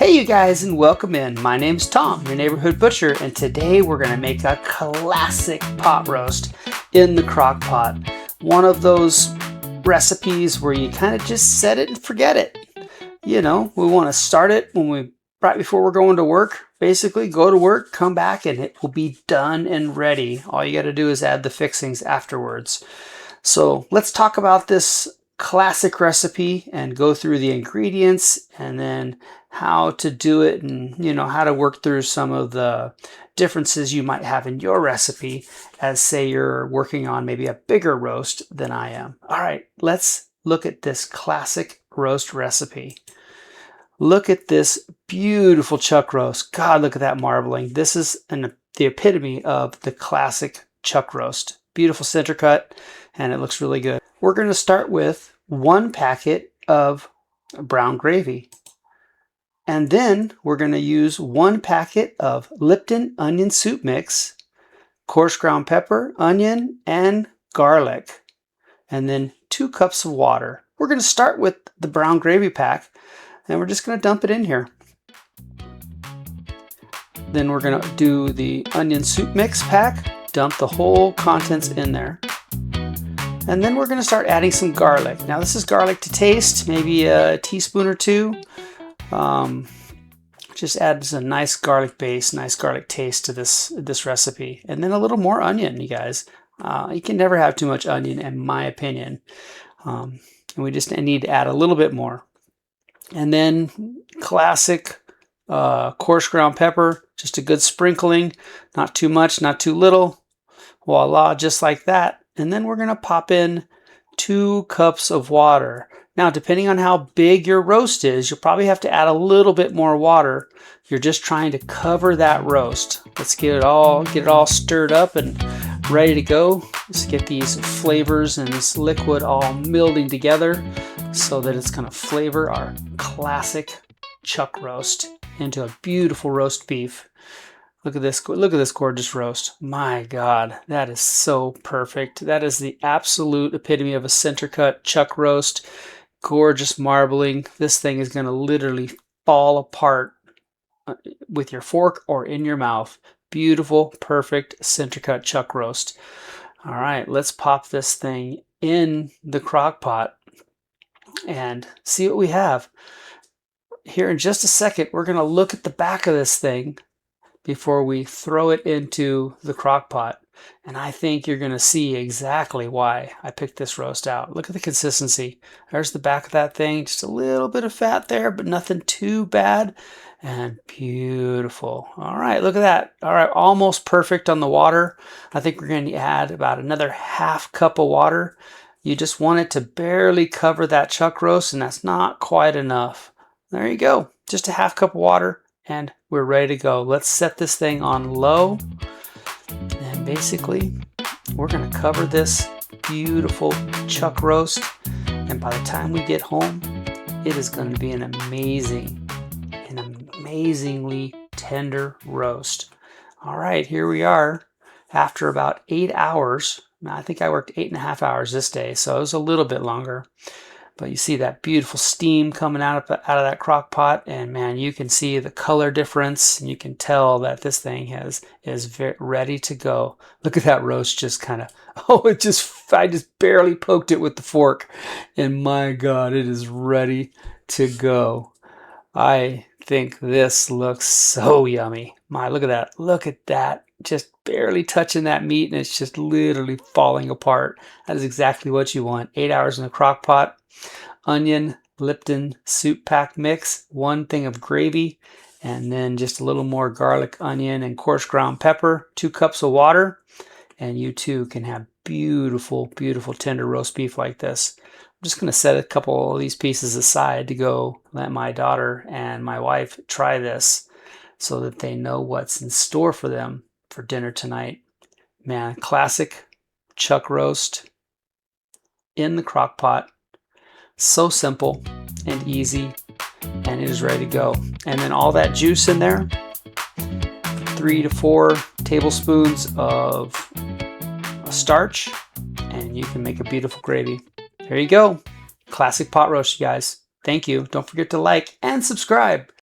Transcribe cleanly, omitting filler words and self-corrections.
Hey you guys, and welcome in. My name's Tom, your neighborhood butcher, and today we're going to make a classic pot roast in the crock pot. One of those recipes where you kind of just set it and forget it. You know, we want to start it right before we're going to work. Basically, go to work, come back, and it will be done and ready. All you got to do is add the fixings afterwards. So let's talk about this classic recipe and go through the ingredients and then how to do it, and how to work through some of the differences you might have in your recipe, as say you're working on maybe a bigger roast than I am. All right, let's look at this classic roast recipe. Look at this beautiful chuck roast. God, look at that marbling. This is the epitome of the classic chuck roast. Beautiful center cut, and it looks really good. We're going to start with 1 packet of brown gravy. And then we're going to use 1 packet of Lipton onion soup mix, coarse ground pepper, onion, and garlic. And then 2 cups of water. We're going to start with the brown gravy pack, and we're just going to dump it in here. Then we're going to do the onion soup mix pack, dump the whole contents in there. And then we're going to start adding some garlic. Now this is garlic to taste, maybe a teaspoon or 2. Just adds a nice garlic base, nice garlic taste to this recipe. And then a little more onion, you guys. You can never have too much onion, in my opinion. And we just need to add a little bit more. And then classic coarse ground pepper, just a good sprinkling, not too much, not too little. Voila, just like that. And then we're going to pop in 2 cups of water. Now, depending on how big your roast is, you'll probably have to add a little bit more water. You're just trying to cover that roast. Let's get it all stirred up and ready to go. Let's get these flavors and this liquid all melding together so that it's going to flavor our classic chuck roast into a beautiful roast beef. Look at this gorgeous roast. My God, that is so perfect. That is the absolute epitome of a center cut chuck roast. Gorgeous marbling. This thing is going to literally fall apart with your fork or in your mouth. Beautiful, perfect center cut chuck roast. All right, let's pop this thing in the crock pot and see what we have. Here in just a second, we're going to look at the back of this thing before we throw it into the crock pot. And I think you're going to see exactly why I picked this roast out. Look at the consistency. There's the back of that thing. Just a little bit of fat there, but nothing too bad. And beautiful. All right, look at that. All right, almost perfect on the water. I think we're going to add about another ½ cup of water. You just want it to barely cover that chuck roast, and that's not quite enough. There you go. Just a ½ cup of water, and we're ready to go. Let's set this thing on low. And basically, we're going to cover this beautiful chuck roast. And by the time we get home, it is going to be an amazingly tender roast. All right, here we are after about 8 hours. I think I worked 8.5 hours this day, so it was a little bit longer. But you see that beautiful steam coming out of that crock pot, and man, you can see the color difference, and you can tell that this thing is very ready to go. Look at that roast, just kind of, I just barely poked it with the fork, and my God, it is ready to go. I think this looks so yummy. Look at that, just barely touching that meat, and it's just literally falling apart. That is exactly what you want. 8 hours in the crock pot. Onion, Lipton soup pack mix, 1 thing of gravy, and then just a little more garlic, onion, and coarse ground pepper, 2 cups of water, and you too can have beautiful, beautiful tender roast beef like this. I'm just going to set a couple of these pieces aside to go let my daughter and my wife try this so that they know what's in store for them for dinner tonight. Man, classic chuck roast in the crock pot. So simple and easy, and it is ready to go. And then all that juice in there, 3 to 4 tablespoons of starch, and you can make a beautiful gravy. There you go. Classic pot roast, you guys. Thank you. Don't forget to like and subscribe.